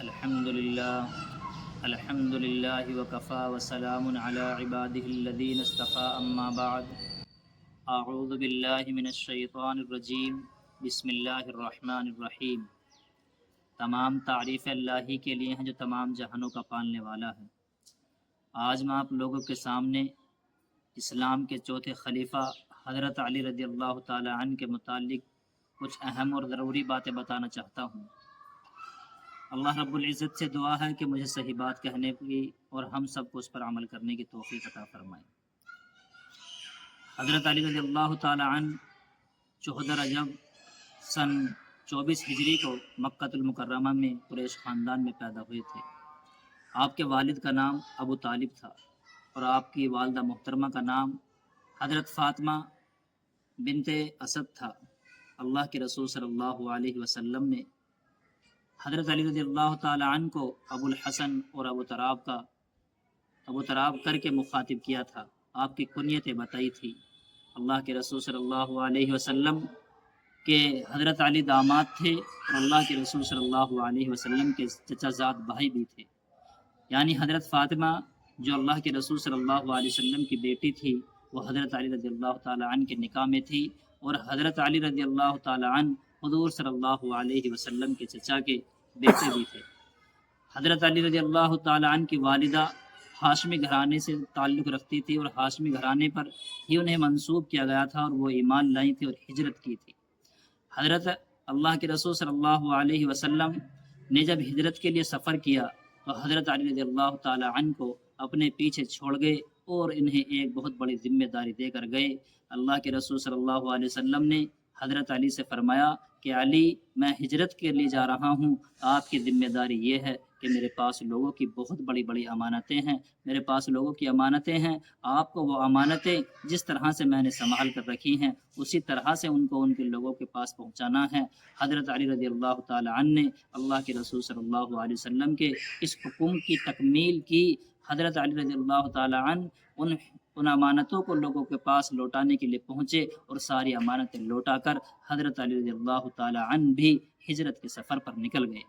الحمد للہ وکفا وسلام علی عباده الذین اصطفى اما بعد اعوذ باللہ من الشیطان الرجیم بسم اللہ الرحمن الرحیم۔ تمام تعریف اللہ ہی کے لیے ہیں جو تمام جہانوں کا پالنے والا ہے۔ آج میں آپ لوگوں کے سامنے اسلام کے چوتھے خلیفہ حضرت علی رضی اللہ تعالی عنہ کے متعلق کچھ اہم اور ضروری باتیں بتانا چاہتا ہوں۔ اللہ رب العزت سے دعا ہے کہ مجھے صحیح بات کہنے کی اور ہم سب کو اس پر عمل کرنے کی توفیق عطا فرمائے۔ حضرت علی رضی اللہ تعالی عنہ 14 رجب سن 24 ہجری کو مکہ المکرمہ میں قریش خاندان میں پیدا ہوئے تھے۔ آپ کے والد کا نام ابو طالب تھا اور آپ کی والدہ محترمہ کا نام حضرت فاطمہ بنت اسد تھا۔ اللہ کے رسول صلی اللہ علیہ وسلم نے حضرت علی رضی اللہ تعالی عنہ کو ابو الحسن اور ابو تراب کر کے مخاطب کیا تھا۔ آپ کی کنیتیں بتائی تھی۔ اللہ کے رسول صلی اللہ علیہ وسلم کے حضرت علی داماد تھے اور اللہ کے رسول صلی اللہ علیہ وسلم کے چچا زاد بھائی بھی تھے، یعنی حضرت فاطمہ جو اللہ کے رسول صلی اللہ علیہ وسلم کی بیٹی تھی وہ حضرت علی رضی اللہ تعالی عنہ کے نکاح میں تھی، اور حضرت علی رضی اللہ تعالی عنہ حضور صلی اللہ علیہ وسلم کے چچا کے بیٹے بھی تھے۔ حضرت علی رضی اللہ تعالی عنہ کی والدہ ہاشمی گھرانے سے تعلق رکھتی تھی اور ہاشمی گھرانے پر ہی انہیں منسوب کیا گیا تھا اور وہ ایمان لائی تھی اور ہجرت کی تھی۔ حضرت اللہ کے رسول صلی اللہ علیہ وسلم نے جب ہجرت کے لیے سفر کیا تو حضرت علی رضی اللہ تعالی عنہ کو اپنے پیچھے چھوڑ گئے اور انہیں ایک بہت بڑی ذمہ داری دے کر گئے۔ اللہ کے رسول صلی اللہ علیہ وسلم نے حضرت علی سے فرمایا کہ علی، میں ہجرت کے لیے جا رہا ہوں، آپ کی ذمہ داری یہ ہے کہ میرے پاس لوگوں کی بہت بڑی بڑی امانتیں ہیں، میرے پاس لوگوں کی امانتیں ہیں، آپ کو وہ امانتیں جس طرح سے میں نے سنبھال کر رکھی ہیں اسی طرح سے ان کو ان کے لوگوں کے پاس پہنچانا ہے۔ حضرت علی رضی اللہ تعالی عنہ نے اللہ کے رسول صلی اللہ علیہ وسلم کے اس حکم کی تکمیل کی۔ حضرت علی رضی اللہ تعالی عنہ ان امانتوں کو لوگوں کے پاس لوٹانے کے لیے پہنچے اور ساری امانتیں لوٹا کر حضرت علی رضی اللہ تعالی عنہ بھی ہجرت کے سفر پر نکل گئے۔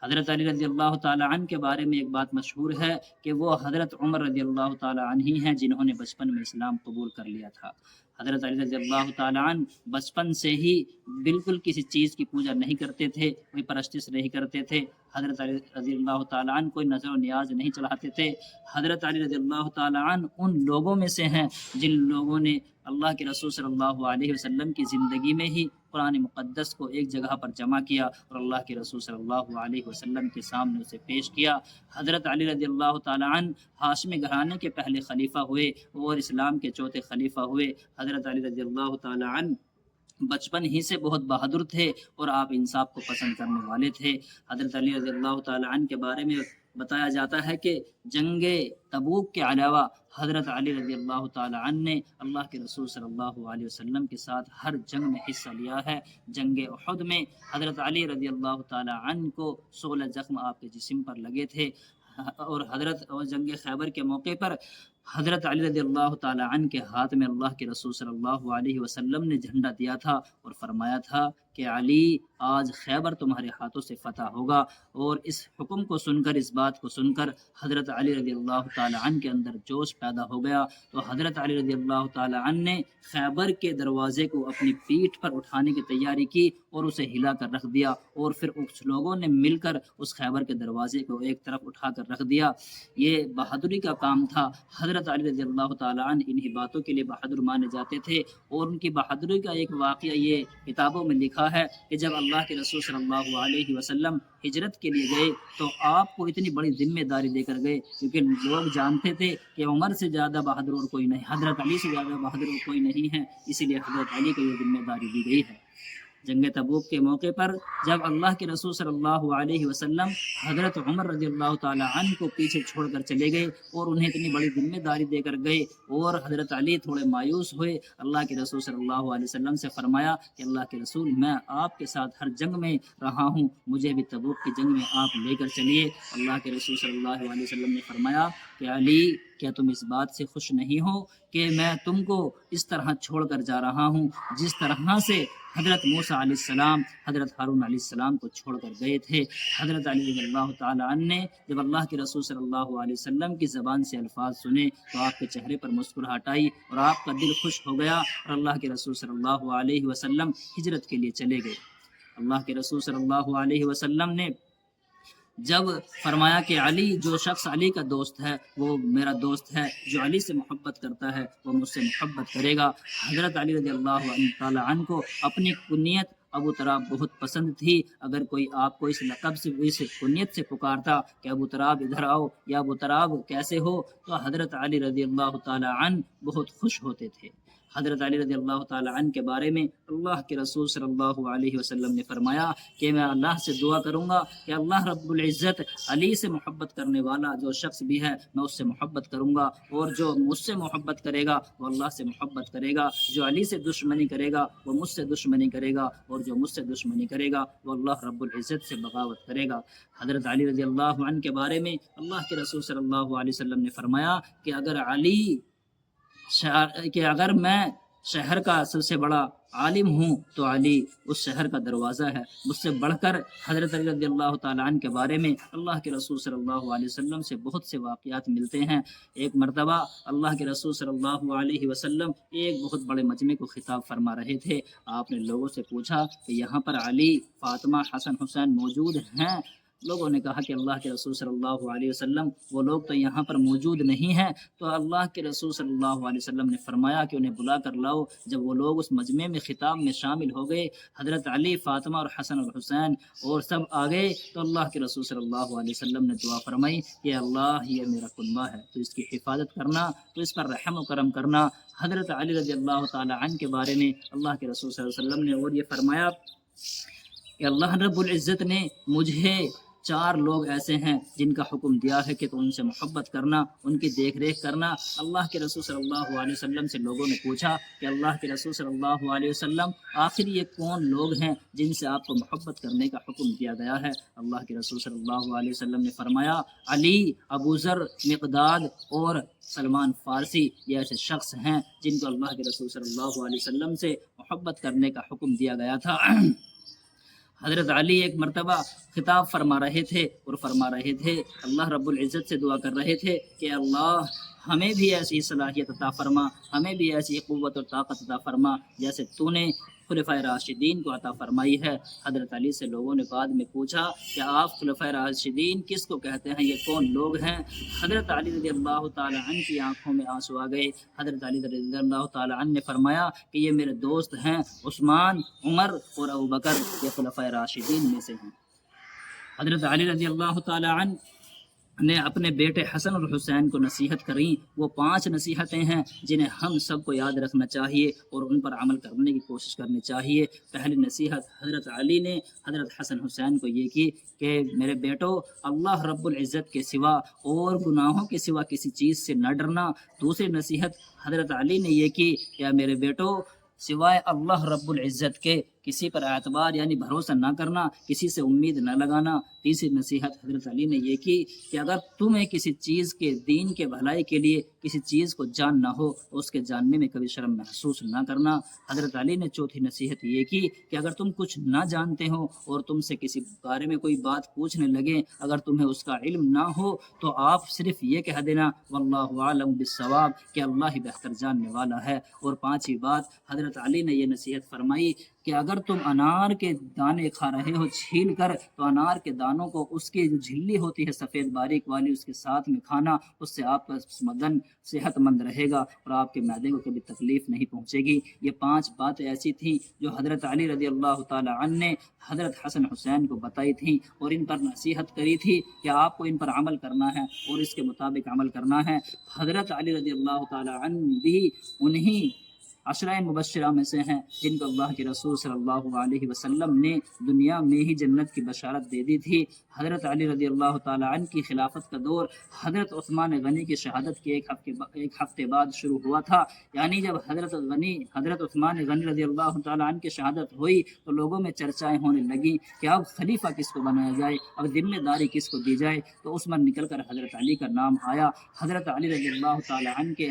حضرت علی رضی اللہ تعالی عنہ کے بارے میں ایک بات مشہور ہے کہ وہ حضرت عمر رضی اللہ تعالی عنہ ہی ہیں جنہوں نے بچپن میں اسلام قبول کر لیا تھا۔ حضرت علی رضی اللہ تعالی عنہ بچپن سے ہی بالکل کسی چیز کی پوجا نہیں کرتے تھے، کوئی پرستش نہیں کرتے تھے۔ حضرت علی رضی اللہ تعالی عنہ کوئی نظر و نیاز نہیں چڑھاتے تھے۔ حضرت علی رضی اللہ تعالی عنہ ان لوگوں میں سے ہیں جن لوگوں نے اللہ کے رسول صلی اللہ علیہ وسلم کی زندگی میں ہی قرآن مقدس کو ایک جگہ پر جمع کیا اور اللہ کے رسول صلی اللہ علیہ وسلم کے سامنے اسے پیش کیا۔ حضرت علی رضی اللہ تعالی عنہ ہاشمی گھرانے کے پہلے خلیفہ ہوئے اور اسلام کے چوتھے خلیفہ ہوئے۔ حضرت علی رضی اللہ تعالی عنہ بچپن ہی سے بہت بہادر تھے اور آپ انصاف کو پسند کرنے والے تھے۔ حضرت علی رضی اللہ تعالی عنہ کے بارے میں بتایا جاتا ہے کہ جنگ تبوک کے علاوہ حضرت علی رضی اللہ تعالی عنہ نے اللہ کے رسول صلی اللہ علیہ وسلم کے ساتھ ہر جنگ میں حصہ لیا ہے۔ جنگ احد میں حضرت علی رضی اللہ تعالی عنہ کو 16 زخم آپ کے جسم پر لگے تھے، اور جنگ خیبر کے موقع پر حضرت علی رضی اللہ تعالی عنہ کے ہاتھ میں اللہ کے رسول صلی اللہ علیہ وسلم نے جھنڈا دیا تھا اور فرمایا تھا کہ علی، آج خیبر تمہارے ہاتھوں سے فتح ہوگا۔ اور اس حکم کو سن کر، اس بات کو سن کر حضرت علی رضی اللہ تعالی عنہ کے اندر جوش پیدا ہو گیا، تو حضرت علی رضی اللہ تعالی عنہ نے خیبر کے دروازے کو اپنی پیٹھ پر اٹھانے کی تیاری کی اور اسے ہلا کر رکھ دیا، اور پھر اس لوگوں نے مل کر اس خیبر کے دروازے کو ایک طرف اٹھا کر رکھ دیا۔ یہ بہادری کا کام تھا۔ حضرت علی رضی اللہ تعالی عنہ انہی باتوں کے لیے بہادر مانے جاتے تھے، اور ان کی بہادری کا ایک واقعہ یہ کتابوں میں لکھا ہے کہ جب اللہ کے رسول صلی اللہ علیہ وسلم ہجرت کے لیے گئے تو آپ کو اتنی بڑی ذمہ داری دے کر گئے، کیونکہ لوگ جانتے تھے کہ عمر سے زیادہ بہادر اور کوئی نہیں، حضرت علی سے زیادہ بہادر اور کوئی نہیں ہے، اسی لیے حضرت علی کو یہ ذمہ داری دی گئی ہے۔ جنگ تبوک کے موقع پر جب اللہ کے رسول صلی اللہ علیہ وسلم حضرت عمر رضی اللہ تعالی عنہ کو پیچھے چھوڑ کر چلے گئے اور انہیں اتنی بڑی ذمہ داری دے کر گئے، اور حضرت علی تھوڑے مایوس ہوئے، اللہ کے رسول صلی اللہ علیہ وسلم سے فرمایا کہ اللہ کے رسول، میں آپ کے ساتھ ہر جنگ میں رہا ہوں، مجھے بھی تبوک کی جنگ میں آپ لے کر چلیے۔ اللہ کے رسول صلی اللہ علیہ وسلم نے فرمایا کہ علی، کیا تم اس بات سے خوش نہیں ہو کہ میں تم کو اس طرح چھوڑ کر جا رہا ہوں جس طرح سے حضرت موسیٰ علیہ السلام حضرت ہارون علیہ السلام کو چھوڑ کر گئے تھے۔ حضرت علی رضی اللہ تعالیٰ عنہ نے جب اللہ کے رسول صلی اللہ علیہ وسلم کی زبان سے الفاظ سنے تو آپ کے چہرے پر مسکراہٹ آئی اور آپ کا دل خوش ہو گیا، اور اللہ کے رسول صلی اللہ علیہ وسلم ہجرت کے لیے چلے گئے۔ اللہ کے رسول صلی اللہ علیہ وسلم نے جب فرمایا کہ علی، جو شخص علی کا دوست ہے وہ میرا دوست ہے، جو علی سے محبت کرتا ہے وہ مجھ سے محبت کرے گا۔ حضرت علی رضی اللہ تعالیٰ عنہ کو اپنی کنیت ابو تراب بہت پسند تھی۔ اگر کوئی آپ کو اس لقب سے، اس کنیت سے پکارتا کہ ابو تراب ادھر آؤ یا ابو تراب کیسے ہو، تو حضرت علی رضی اللہ تعالیٰ عنہ بہت خوش ہوتے تھے۔ حضرت علی رضی اللہ تعالیٰ عنہ کے بارے میں اللہ کے رسول صلی اللہ علیہ وسلم نے فرمایا کہ میں اللہ سے دعا کروں گا کہ اللہ رب العزت علی سے محبت کرنے والا جو شخص بھی ہے میں اس سے محبت کروں گا، اور جو مجھ سے محبت کرے گا وہ اللہ سے محبت کرے گا، جو علی سے دشمنی کرے گا وہ مجھ سے دشمنی کرے گا، اور جو مجھ سے دشمنی کرے گا وہ اللہ رب العزت سے بغاوت کرے گا۔ حضرت علی رضی اللہ عنہ کے بارے میں اللہ کے رسول صلی اللہ علیہ وسلم نے فرمایا کہ اگر میں شہر کا سب سے بڑا عالم ہوں تو علی اس شہر کا دروازہ ہے۔ مجھ سے بڑھ کر حضرت علی رضی اللہ تعالیٰ عنہ کے بارے میں اللہ کے رسول صلی اللہ علیہ وسلم سے بہت سے واقعات ملتے ہیں۔ ایک مرتبہ اللہ کے رسول صلی اللہ علیہ وسلم ایک بہت بڑے مجمع کو خطاب فرما رہے تھے۔ آپ نے لوگوں سے پوچھا کہ یہاں پر علی، فاطمہ، حسن، حسین موجود ہیں؟ لوگوں نے کہا کہ اللہ کے رسول صلی اللہ علیہ وسلم وہ لوگ تو یہاں پر موجود نہیں ہیں۔ تو اللہ کے رسول صلی اللہ علیہ وسلم نے فرمایا کہ انہیں بلا کر لاؤ۔ جب وہ لوگ اس مجمع میں خطاب میں شامل ہو گئے، حضرت علی، فاطمہ اور حسن اور حسین اور سب آ گئے، تو اللہ کے رسول صلی اللہ علیہ وسلم نے دعا فرمائی کہ اللہ یہ میرا کنبہ ہے تو اس کی حفاظت کرنا، تو اس پر رحم و کرم کرنا۔ حضرت علی رضی اللہ تعالی عنہ کے بارے میں اللہ کے رسول صلی اللہ علیہ وسلم نے اور یہ فرمایا کہ اللہ رب العزت نے مجھے 4 لوگ ایسے ہیں جن کا حکم دیا ہے کہ تو ان سے محبت کرنا، ان کی دیکھ ریکھ کرنا۔ اللہ کے رسول صلی اللہ علیہ وسلم سے لوگوں نے پوچھا کہ اللہ کے رسول صلی اللہ علیہ وسلم آخر یہ کون لوگ ہیں جن سے آپ کو محبت کرنے کا حکم دیا گیا ہے؟ اللہ کے رسول صلی اللہ علیہ وسلم نے فرمایا علی، ابو ذر، مقداد اور سلمان فارسی یہ ایسے شخص ہیں جن کو اللہ کے رسول صلی اللہ علیہ وسلم سے محبت کرنے کا حکم دیا گیا تھا۔ حضرت علی ایک مرتبہ خطاب فرما رہے تھے اور فرما رہے تھے، اللہ رب العزت سے دعا کر رہے تھے کہ اللہ ہمیں بھی ایسی صلاحیت عطا فرما، ہمیں بھی ایسی قوت اور طاقت عطا فرما جیسے تو نے خلفائے راشدین کو عطا فرمائی ہے۔ حضرت علی سے لوگوں نے بعد میں پوچھا کہ آپ خلفائے راشدین کس کو کہتے ہیں، یہ کون لوگ ہیں؟ حضرت علی رضی اللہ تعالیٰ عنہ کی آنکھوں میں آنسو آ گئے۔ حضرت علی رضی اللہ تعالیٰ عنہ نے فرمایا کہ یہ میرے دوست ہیں، عثمان، عمر اور ابوبکر، یہ خلفائے راشدین میں سے ہیں۔ حضرت علی رضی اللہ تعالیٰ عنہ نے اپنے بیٹے حسن اور حسین کو نصیحت کریں۔ وہ 5 نصیحتیں ہیں جنہیں ہم سب کو یاد رکھنا چاہیے اور ان پر عمل کرنے کی کوشش کرنی چاہیے۔ پہلی نصیحت حضرت علی نے حضرت حسن حسین کو یہ کی کہ میرے بیٹو، اللہ رب العزت کے سوا اور گناہوں کے سوا کسی چیز سے نہ ڈرنا۔ دوسری نصیحت حضرت علی نے یہ کی کہ میرے بیٹو، سوائے اللہ رب العزت کے کسی پر اعتبار یعنی بھروسہ نہ کرنا، کسی سے امید نہ لگانا۔ تیسری نصیحت حضرت علی نے یہ کی کہ اگر تمہیں کسی چیز کے دین کے بھلائی کے لیے کسی چیز کو جاننا ہو تو اس کے جاننے میں کبھی شرم محسوس نہ کرنا۔ حضرت علی نے چوتھی نصیحت یہ کی کہ اگر تم کچھ نہ جانتے ہو اور تم سے کسی بارے میں کوئی بات پوچھنے لگے، اگر تمہیں اس کا علم نہ ہو تو آپ صرف یہ کہہ دینا واللہ عالم بالصواب، کہ اللہ ہی بہتر جاننے والا ہے۔ اور 5ویں بات حضرت علی نے یہ نصیحت فرمائی کہ اگر تم انار کے دانے کھا رہے ہو چھیل کر تو انار کے دانوں کو اس کی جو جھلی ہوتی ہے سفید باریک والی اس کے ساتھ میں کھانا، اس سے آپ کا بدن صحت مند رہے گا اور آپ کے معدے کو کبھی تکلیف نہیں پہنچے گی۔ یہ 5 باتیں ایسی تھیں جو حضرت علی رضی اللہ تعالی عنہ نے حضرت حسن حسین کو بتائی تھیں اور ان پر نصیحت کری تھی کہ آپ کو ان پر عمل کرنا ہے اور اس کے مطابق عمل کرنا ہے۔ حضرت علی رضی اللہ تعالی عنہ بھی انہی عشرہ مبشرہ میں سے ہیں جن کو اللہ کے رسول صلی اللہ علیہ وسلم نے دنیا میں ہی جنت کی بشارت دے دی تھی۔ حضرت علی رضی اللہ تعالیٰ عنہ کی خلافت کا دور حضرت عثمان غنی کی شہادت کے ایک ہفتے بعد شروع ہوا تھا۔ یعنی جب حضرت عثمان غنی رضی اللہ تعالیٰ عنہ کی شہادت ہوئی تو لوگوں میں چرچائیں ہونے لگیں کہ اب خلیفہ کس کو بنایا جائے، اب ذمہ داری کس کو دی جائے، تو اس میں نکل کر حضرت علی کا نام آیا۔ حضرت علی رضی اللہ تعالیٰ عنہ کے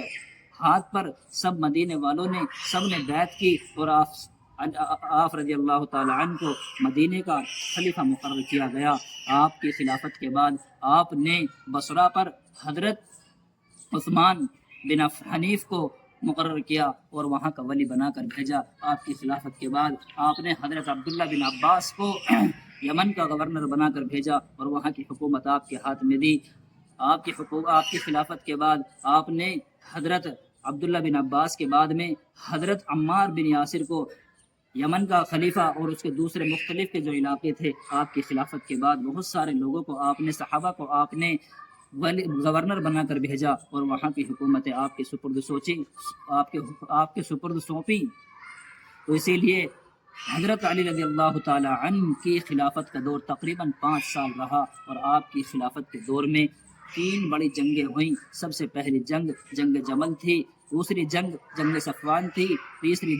ہاتھ پر سب مدینے والوں نے سب نے بیعت کی اور آپ رضی اللہ تعالیٰ عنہ کو مدینے کا خلیفہ مقرر کیا گیا۔ آپ کی خلافت کے بعد آپ نے بصرہ پر حضرت عثمان بن حنیف کو مقرر کیا اور وہاں کا ولی بنا کر بھیجا۔ آپ کی خلافت کے بعد آپ نے حضرت عبداللہ بن عباس کو یمن کا گورنر بنا کر بھیجا اور وہاں کی حکومت آپ کے ہاتھ میں دی۔ آپ کی خلافت کے بعد آپ نے حضرت عبداللہ بن عباس کے بعد میں حضرت عمار بن یاسر کو یمن کا خلیفہ اور اس کے دوسرے مختلف کے جو علاقے تھے، آپ کی خلافت کے بعد بہت سارے لوگوں کو آپ نے صحابہ کو آپ نے گورنر بنا کر بھیجا اور وہاں کی حکومتیں آپ کے سپرد سونپی۔ تو اسی لیے حضرت علی رضی اللہ تعالی عنہ کی خلافت کا دور تقریباً 5 سال رہا اور آپ کی خلافت کے دور میں 3 بڑی جنگیں ہوئیں۔ سب سے پہلی جنگ جمل تھی، دوسری جنگ صفوان تھی، تیسری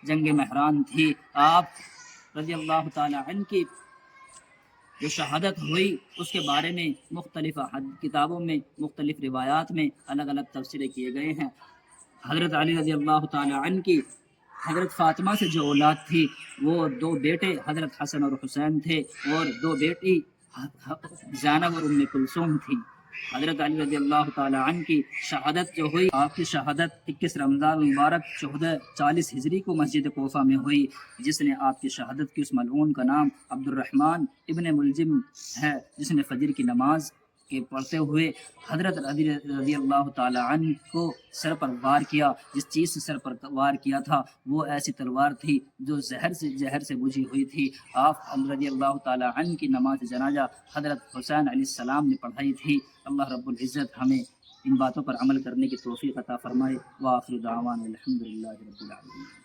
جنگ مہران تھی۔ آپ رضی اللہ تعالی عنہ کی جو شہادت ہوئی اس کے بارے میں مختلف کتابوں میں مختلف روایات میں الگ الگ تفسیریں کیے گئے ہیں۔ حضرت علی رضی اللہ تعالی عنہ کی حضرت فاطمہ سے جو اولاد تھی وہ 2 بیٹے حضرت حسن اور حسین تھے اور 2 بیٹی زینب اور ام کلثوم تھی۔ حضرت علی رضی اللہ تعالی عنہ کی شہادت جو ہوئی، آپ کی شہادت 21 رمضان مبارک 1440 ہجری کو مسجد کوفہ میں ہوئی، جس نے آپ کی شہادت کی اس ملعون کا نام عبد الرحمن ابن ملجم ہے، جس نے فجر کی نماز کے پڑھتے ہوئے حضرت علی رضی اللہ تعالی عنہ کو سر پر وار کیا۔ جس چیز سے سر پر وار کیا تھا وہ ایسی تلوار تھی جو زہر سے بجھی ہوئی تھی۔ آپ رضی اللہ تعالی عنہ کی نماز جنازہ حضرت حسین علیہ السلام نے پڑھائی تھی۔ اللہ رب العزت ہمیں ان باتوں پر عمل کرنے کی توفیق عطا فرمائے۔ وآخر دعوانا الحمدللہ رب العالمین۔